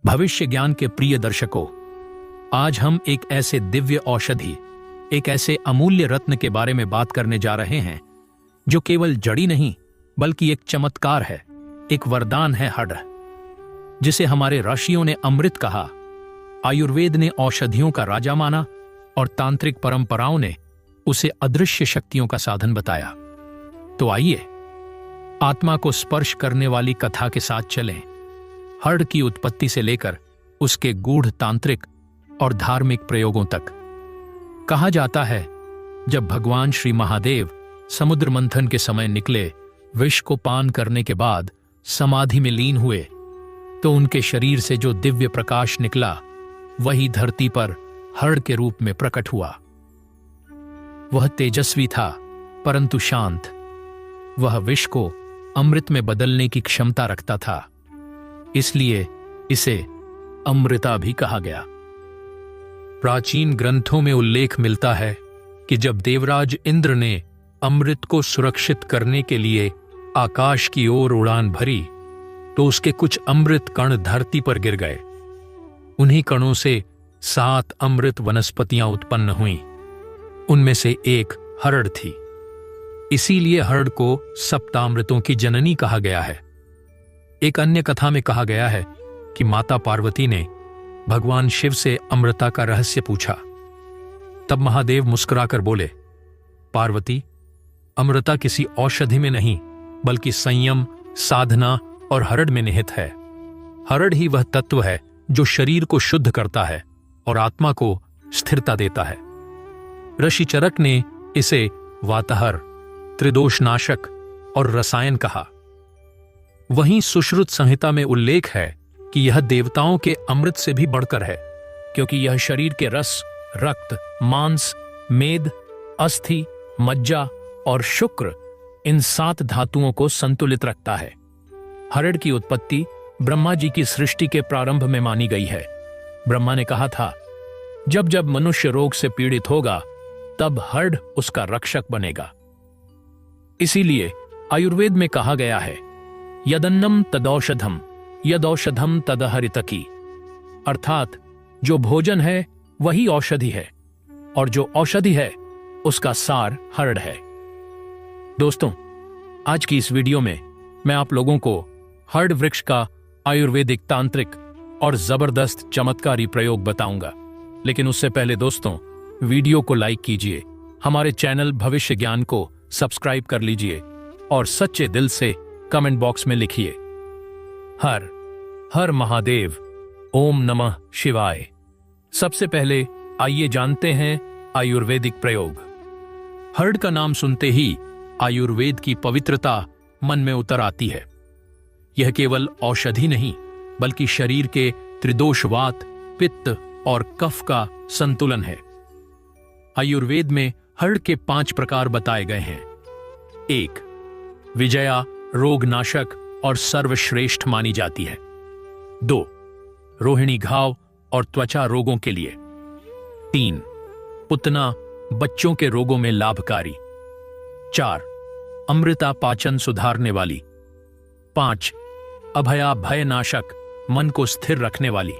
भविष्य ज्ञान के प्रिय दर्शकों, आज हम एक ऐसे दिव्य औषधि, एक ऐसे अमूल्य रत्न के बारे में बात करने जा रहे हैं जो केवल जड़ी नहीं बल्कि एक चमत्कार है, एक वरदान है। हर्ड, जिसे हमारे ऋषियों ने अमृत कहा, आयुर्वेद ने औषधियों का राजा माना और तांत्रिक परंपराओं ने उसे अदृश्य शक्तियों का साधन बताया। तो आइए आत्मा को स्पर्श करने वाली कथा के साथ चलें, हर्ड की उत्पत्ति से लेकर उसके गूढ़ तांत्रिक और धार्मिक प्रयोगों तक। कहा जाता है, जब भगवान श्री महादेव समुद्र मंथन के समय निकले, विष को पान करने के बाद समाधि में लीन हुए, तो उनके शरीर से जो दिव्य प्रकाश निकला वही धरती पर हर्ड के रूप में प्रकट हुआ। वह तेजस्वी था परंतु शांत। वह विष को अमृत में बदलने की क्षमता रखता था, इसलिए इसे अमृता भी कहा गया। प्राचीन ग्रंथों में उल्लेख मिलता है कि जब देवराज इंद्र ने अमृत को सुरक्षित करने के लिए आकाश की ओर उड़ान भरी, तो उसके कुछ अमृत कण धरती पर गिर गए। उन्हीं कणों से 7 अमृत वनस्पतियां उत्पन्न हुईं। उनमें से एक हर्ड थी। इसीलिए हर्ड को सप्तामृतों की जननी कहा गया है। एक अन्य कथा में कहा गया है कि माता पार्वती ने भगवान शिव से अमृता का रहस्य पूछा। तब महादेव मुस्कुराकर बोले, पार्वती, अमृता किसी औषधि में नहीं बल्कि संयम, साधना और हर्ड में निहित है। हर्ड ही वह तत्व है जो शरीर को शुद्ध करता है और आत्मा को स्थिरता देता है। ऋषि चरक ने इसे वातहर, त्रिदोषनाशक और रसायन कहा। वहीं सुश्रुत संहिता में उल्लेख है कि यह देवताओं के अमृत से भी बढ़कर है, क्योंकि यह शरीर के रस, रक्त, मांस, मेद, अस्थि, मज्जा और शुक्र, इन 7 धातुओं को संतुलित रखता है। हर्ड की उत्पत्ति ब्रह्मा जी की सृष्टि के प्रारंभ में मानी गई है। ब्रह्मा ने कहा था, जब जब मनुष्य रोग से पीड़ित होगा तब हर्ड उसका रक्षक बनेगा। इसीलिए आयुर्वेद में कहा गया है, यदन्नम तदौषधम, यदौषधम तदहरितकी, अर्थात जो भोजन है वही औषधि है और जो औषधि है उसका सार हर्ड है। दोस्तों, आज की इस वीडियो में मैं आप लोगों को हर्ड वृक्ष का आयुर्वेदिक, तांत्रिक और जबरदस्त चमत्कारी प्रयोग बताऊंगा। लेकिन उससे पहले दोस्तों, वीडियो को लाइक कीजिए, हमारे चैनल भविष्य ज्ञान को सब्सक्राइब कर लीजिए और सच्चे दिल से कमेंट बॉक्स में लिखिए, हर हर महादेव, ओम नमः शिवाय। सबसे पहले आइए जानते हैं आयुर्वेदिक प्रयोग। हर्ड का नाम सुनते ही आयुर्वेद की पवित्रता मन में उतर आती है। यह केवल औषधि नहीं बल्कि शरीर के त्रिदोष, वात, पित्त और कफ का संतुलन है। आयुर्वेद में हर्ड के 5 प्रकार बताए गए हैं। 1. विजया रोगनाशक और सर्वश्रेष्ठ मानी जाती है। 2. रोहिणी घाव और त्वचा रोगों के लिए। 3. पुतना, बच्चों के रोगों में लाभकारी। 4. अमृता, पाचन सुधारने वाली। 5. अभया, भयनाशक, मन को स्थिर रखने वाली।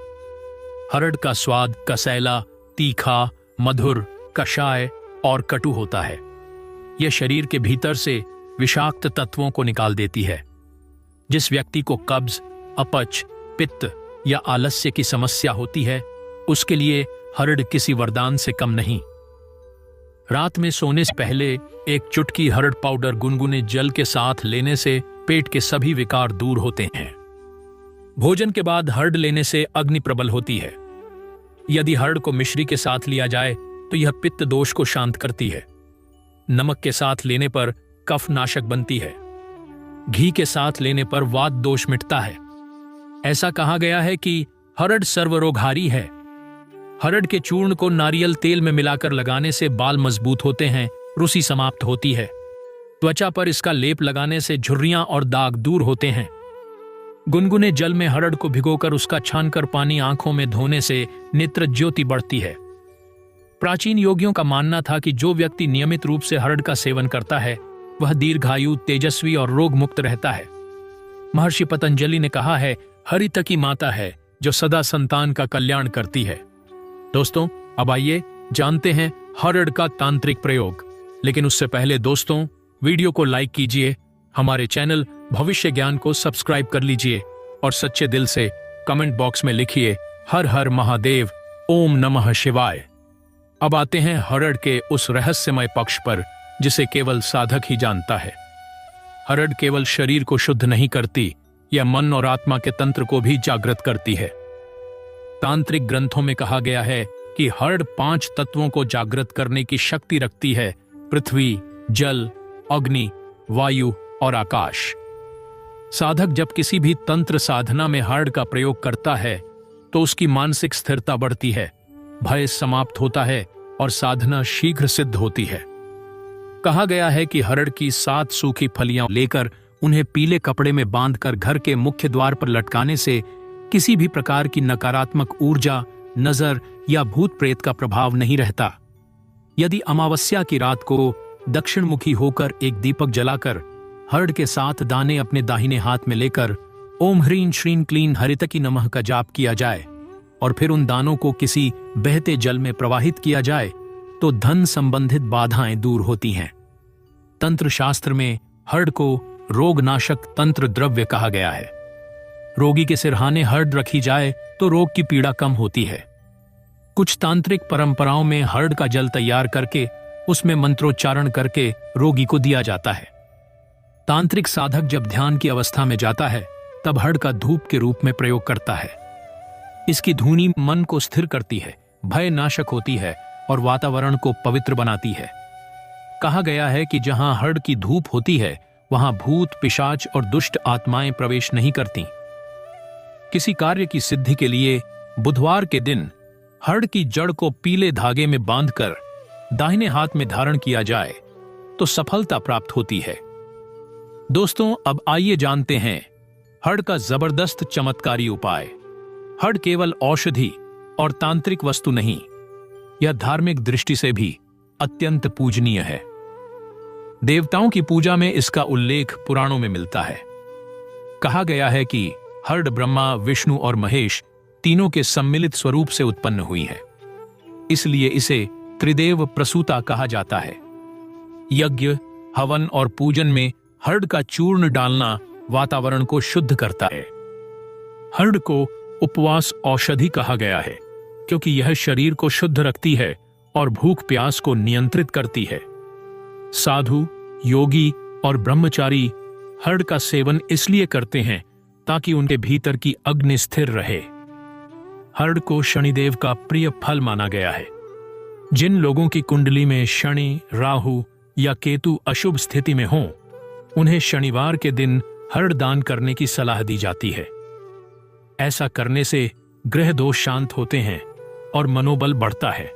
हर्ड का स्वाद कसैला, तीखा, मधुर, कषाय और कटु होता है। यह शरीर के भीतर से विषाक्त तत्वों को निकाल देती है। जिस व्यक्ति को कब्ज, अपच, पित्त या आलस्य की समस्या होती है, उसके लिए हर्ड किसी वरदान से कम नहीं। रात में सोने से पहले एक चुटकी हर्ड पाउडर गुनगुने जल के साथ लेने से पेट के सभी विकार दूर होते हैं। भोजन के बाद हर्ड लेने से अग्नि प्रबल होती है। यदि हर्ड को मिश्री के साथ लिया जाए तो यह पित्त दोष को शांत करती है। नमक के साथ लेने पर कफ नाशक बनती है। घी के साथ लेने पर वात दोष मिटता है। ऐसा कहा गया है कि हर्ड सर्वरोगहारी है। हर्ड के चूर्ण को नारियल तेल में मिलाकर लगाने से बाल मजबूत होते हैं, रुसी समाप्त होती है। त्वचा पर इसका लेप लगाने से झुर्रियां और दाग दूर होते हैं। गुनगुने जल में हर्ड को भिगोकर उसका छानकर पानी आंखों में धोने से नेत्र ज्योति बढ़ती है। प्राचीन योगियों का मानना था कि जो व्यक्ति नियमित रूप से हर्ड का सेवन करता है वह दीर्घायु, तेजस्वी और रोग मुक्त रहता है। महर्षि पतंजलि ने कहा है, हरित की माता है, जो सदा संतान का कल्याण करती है। दोस्तों, अब आइए जानते हैं हरड़ का तांत्रिक प्रयोग। लेकिन उससे पहले दोस्तों, वीडियो को लाइक कीजिए, हमारे चैनल भविष्य ज्ञान को सब्सक्राइब कर लीजिए और सच्चे दिल से कमेंट बॉक्स में लिखिए हर हर महादेव, ओम नमः शिवाय। अब आते हैं हरड़ के उस रहस्यमय पक्ष पर जिसे केवल साधक ही जानता है। हरड़ केवल शरीर को शुद्ध नहीं करती, यह मन और आत्मा के तंत्र को भी जागृत करती है। तांत्रिक ग्रंथों में कहा गया है कि हरड़ 5 तत्वों को जागृत करने की शक्ति रखती है: पृथ्वी, जल, अग्नि, वायु और आकाश। साधक जब किसी भी तंत्र साधना में हरड़ का प्रयोग करता है तो उसकी मानसिक स्थिरता बढ़ती है, भय समाप्त होता है और साधना शीघ्र सिद्ध होती है। कहा गया है कि हरड़ की 7 सूखी फलियां लेकर उन्हें पीले कपड़े में बांधकर घर के मुख्य द्वार पर लटकाने से किसी भी प्रकार की नकारात्मक ऊर्जा, नजर या भूत प्रेत का प्रभाव नहीं रहता। यदि अमावस्या की रात को दक्षिणमुखी होकर एक दीपक जलाकर हरड़ के 7 दाने अपने दाहिने हाथ में लेकर ओम ह्रीं श्रीं क्लीं हरितकी नमः का जाप किया जाए और फिर उन दानों को किसी बहते जल में प्रवाहित किया जाए तो धन संबंधित बाधाएं दूर होती हैं। तंत्र शास्त्र में हरड़ को रोगनाशक तंत्र द्रव्य कहा गया है। रोगी के सिरहाने हरड़ रखी जाए तो रोग की पीड़ा कम होती है। कुछ तांत्रिक परंपराओं में हरड़ का जल तैयार करके उसमें मंत्रोच्चारण करके रोगी को दिया जाता है। तांत्रिक साधक जब ध्यान की अवस्था में जाता है तब हरड़ का धूप के रूप में प्रयोग करता है। इसकी धुनी मन को स्थिर करती है, भय नाशक होती है और वातावरण को पवित्र बनाती है। कहा गया है कि जहां हरड़ की धूप होती है वहां भूत, पिशाच और दुष्ट आत्माएं प्रवेश नहीं करती। किसी कार्य की सिद्धि के लिए बुधवार के दिन हरड़ की जड़ को पीले धागे में बांधकर दाहिने हाथ में धारण किया जाए तो सफलता प्राप्त होती है। दोस्तों, अब आइए जानते हैं हरड़ का जबरदस्त चमत्कारी उपाय। हरड़ केवल औषधि और तांत्रिक वस्तु नहीं, यह धार्मिक दृष्टि से भी अत्यंत पूजनीय है। देवताओं की पूजा में इसका उल्लेख पुराणों में मिलता है। कहा गया है कि हरड़ ब्रह्मा, विष्णु और महेश तीनों के सम्मिलित स्वरूप से उत्पन्न हुई है, इसलिए इसे त्रिदेव प्रसूता कहा जाता है। यज्ञ, हवन और पूजन में हरड़ का चूर्ण डालना वातावरण को शुद्ध करता है। हरड़ को उपवास औषधि कहा गया है क्योंकि यह शरीर को शुद्ध रखती है और भूख प्यास को नियंत्रित करती है। साधु, योगी और ब्रह्मचारी हरड़ का सेवन इसलिए करते हैं ताकि उनके भीतर की अग्नि स्थिर रहे। हरड़ को शनिदेव का प्रिय फल माना गया है। जिन लोगों की कुंडली में शनि, राहु या केतु अशुभ स्थिति में हों, उन्हें शनिवार के दिन हरड़ दान करने की सलाह दी जाती है। ऐसा करने से ग्रह दोष शांत होते हैं और मनोबल बढ़ता है।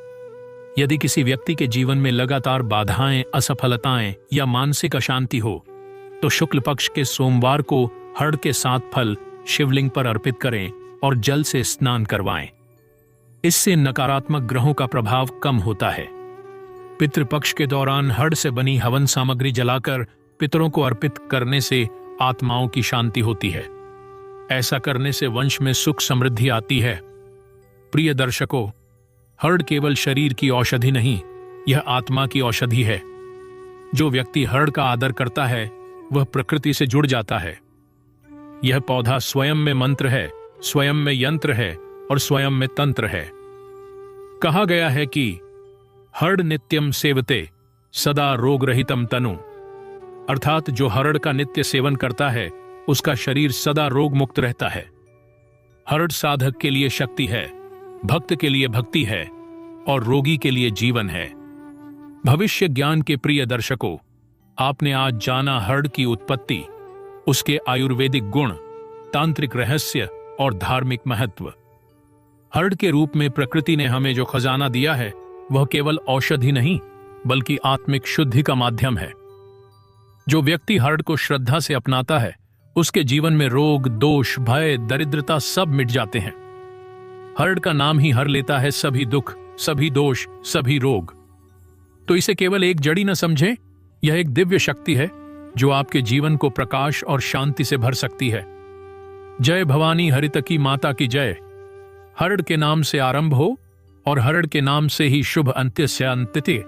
यदि किसी व्यक्ति के जीवन में लगातार बाधाएं, असफलताएं या मानसिक अशांति हो तो शुक्ल पक्ष के सोमवार को हरड़ के 7 फल शिवलिंग पर अर्पित करें और जल से स्नान करवाएं। इससे नकारात्मक ग्रहों का प्रभाव कम होता है। पितृपक्ष के दौरान हरड़ से बनी हवन सामग्री जलाकर पितरों को अर्पित करने से आत्माओं की शांति होती है। ऐसा करने से वंश में सुख समृद्धि आती है। प्रिय दर्शकों, हरड़ केवल शरीर की औषधि नहीं, यह आत्मा की औषधि है। जो व्यक्ति हरड़ का आदर करता है वह प्रकृति से जुड़ जाता है। यह पौधा स्वयं में मंत्र है, स्वयं में यंत्र है और स्वयं में तंत्र है। कहा गया है कि हरड़ नित्यम सेवते सदा रोग रहितम तनु, अर्थात जो हरड़ का नित्य सेवन करता है उसका शरीर सदा रोग मुक्त रहता है। हरड़ साधक के लिए शक्ति है, भक्त के लिए भक्ति है और रोगी के लिए जीवन है। भविष्य ज्ञान के प्रिय दर्शकों, आपने आज जाना हरड़ की उत्पत्ति, उसके आयुर्वेदिक गुण, तांत्रिक रहस्य और धार्मिक महत्व। हरड़ के रूप में प्रकृति ने हमें जो खजाना दिया है वह केवल औषधि नहीं बल्कि आत्मिक शुद्धि का माध्यम है। जो व्यक्ति हरड़ को श्रद्धा से अपनाता है उसके जीवन में रोग, दोष, भय, दरिद्रता सब मिट जाते हैं। हरड़ का नाम ही हर लेता है सभी दुख, सभी दोष, सभी रोग। तो इसे केवल एक जड़ी न समझें, यह एक दिव्य शक्ति है जो आपके जीवन को प्रकाश और शांति से भर सकती है। जय भवानी हरितकी माता की जय। हरड़ के नाम से आरंभ हो और हरड़ के नाम से ही शुभ अंत्य से अंत्यते